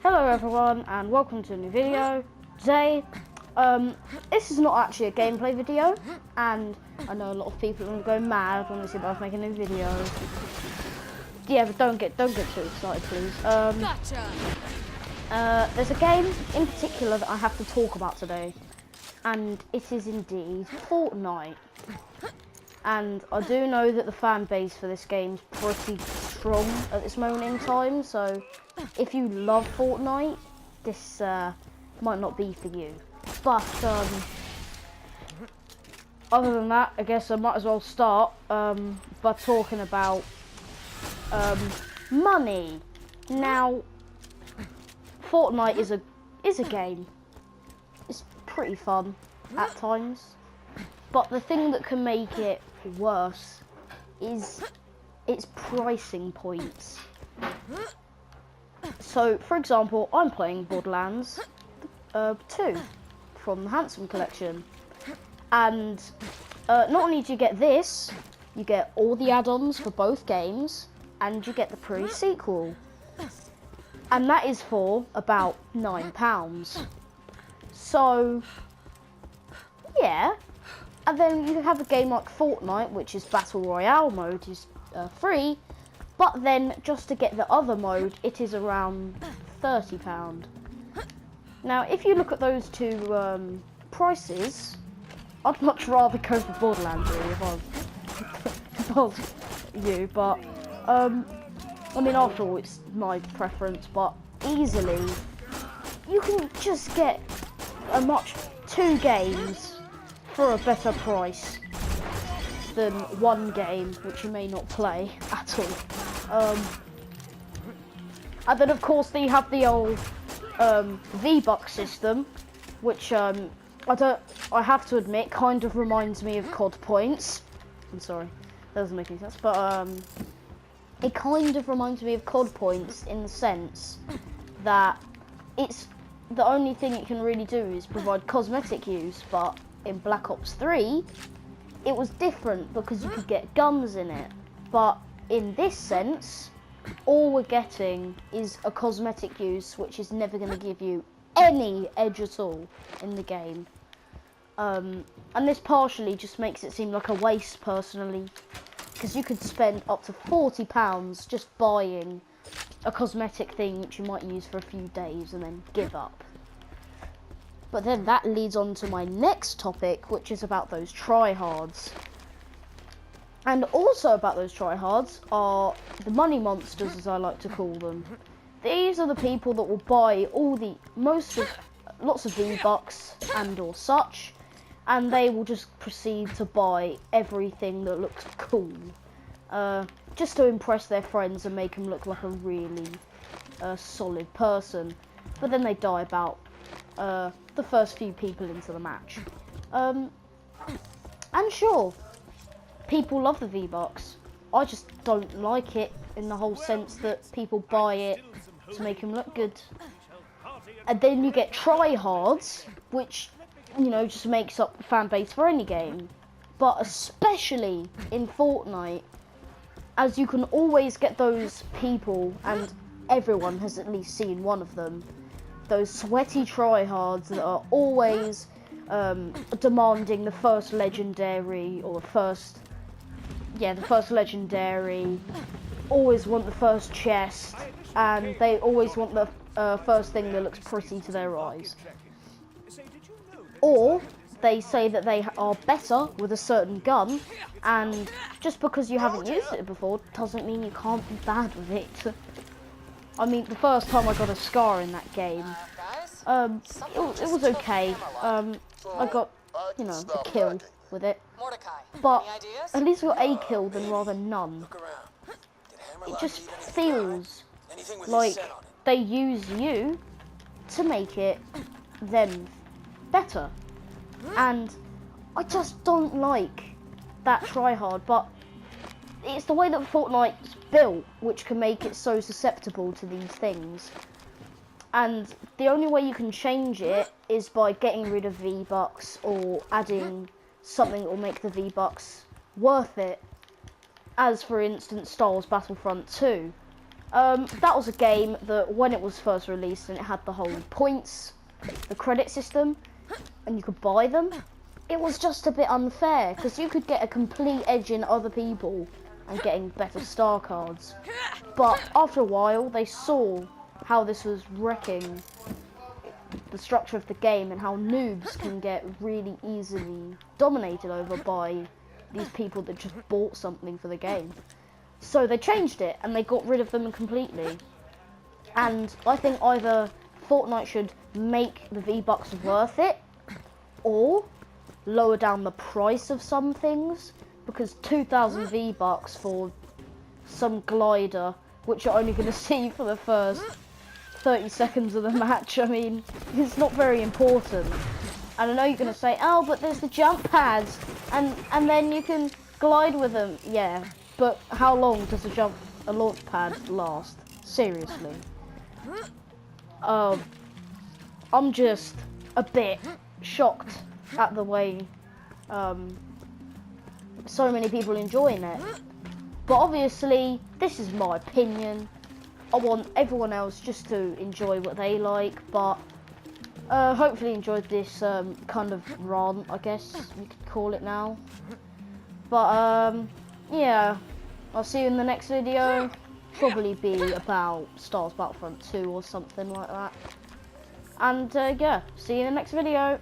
Hello everyone and welcome to a new video. Today, this is not actually a gameplay video, and I know a lot of people are going mad when they see that I was making a new video. Yeah, but don't get too excited, please. There's a game in particular that I have to talk about today, and it is indeed Fortnite. And I do know that the fan base for this game is pretty strong at this moment in time, so if you love Fortnite, this might not be for you. But other than that, I guess I might as well start by talking about money. Now, Fortnite is a game. It's pretty fun at times, but the thing that can make it worse is its pricing points. So, for example, I'm playing Borderlands 2 from the Handsome Collection, and not only do you get this, you get all the add-ons for both games, and you get the pre-sequel, and that is for about £9. So, yeah. And then you have a game like Fortnite, which is Battle Royale mode, is free, but then just to get the other mode, it is around £30. Now, if you look at those two prices, I'd much rather go for Borderlands really if I was you, but I mean, after all, it's my preference, but easily you can just get two games for a better price than one game which you may not play at all. And then of course you have the old V-Bucks system, which I have to admit kind of reminds me of COD points. I'm sorry, that doesn't make any sense, but it kind of reminds me of COD points in the sense that it's the only thing it can really do is provide cosmetic use, but in Black Ops 3, it was different because you could get guns in it. But in this sense, all we're getting is a cosmetic use, which is never going to give you any edge at all in the game. And this partially just makes it seem like a waste, personally, because you could spend up to £40 just buying a cosmetic thing which you might use for a few days and then give up. But then that leads on to my next topic, which is about those tryhards. And also about those tryhards are the money monsters, as I like to call them. These are the people that will buy lots of V-Bucks and or such, and they will just proceed to buy everything that looks cool, just to impress their friends and make them look like a really solid person. But then they die about the first few people into the match. And sure, people love the V-Bucks. I just don't like it in the whole sense that people buy it to make them look good. And then you get tryhards, which, you know, just makes up the fan base for any game. But especially in Fortnite, as you can always get those people, and everyone has at least seen one of them, those sweaty tryhards that are always demanding the first legendary, or the first legendary, always want the first chest, and they always want the first thing that looks pretty to their eyes. Or they say that they are better with a certain gun, and just because you haven't used it before doesn't mean you can't be bad with it. I mean, the first time I got a scar in that game, it was okay. I got, you know, a kill with it, but at least I got a kill than rather none. It just feels like they use you to make it them better, and I just don't like that tryhard, but it's the way that Fortnite's built which can make it so susceptible to these things. And the only way you can change it is by getting rid of V-Bucks or adding something that will make the V-Bucks worth it. As for instance, Star Wars Battlefront 2. That was a game that when it was first released and it had the whole points, the credit system, and you could buy them, it was just a bit unfair because you could get a complete edge in other people and getting better star cards. But after a while, they saw how this was wrecking the structure of the game and how noobs can get really easily dominated over by these people that just bought something for the game. So they changed it and they got rid of them completely. And I think either Fortnite should make the V-Bucks worth it or lower down the price of some things, because 2,000 V-Bucks for some glider, which you're only going to see for the first 30 seconds of the match, I mean, it's not very important. And I know you're going to say, oh, but there's the jump pads, and then you can glide with them. Yeah, but how long does a launch pad last? Seriously. I'm just a bit shocked at the way so many people enjoying it. But obviously, this is my opinion. I want everyone else just to enjoy what they like, but hopefully enjoyed this kind of rant, I guess we could call it now. But yeah, I'll see you in the next video. Probably be about Star Wars Battlefront 2 or something like that. And yeah, see you in the next video.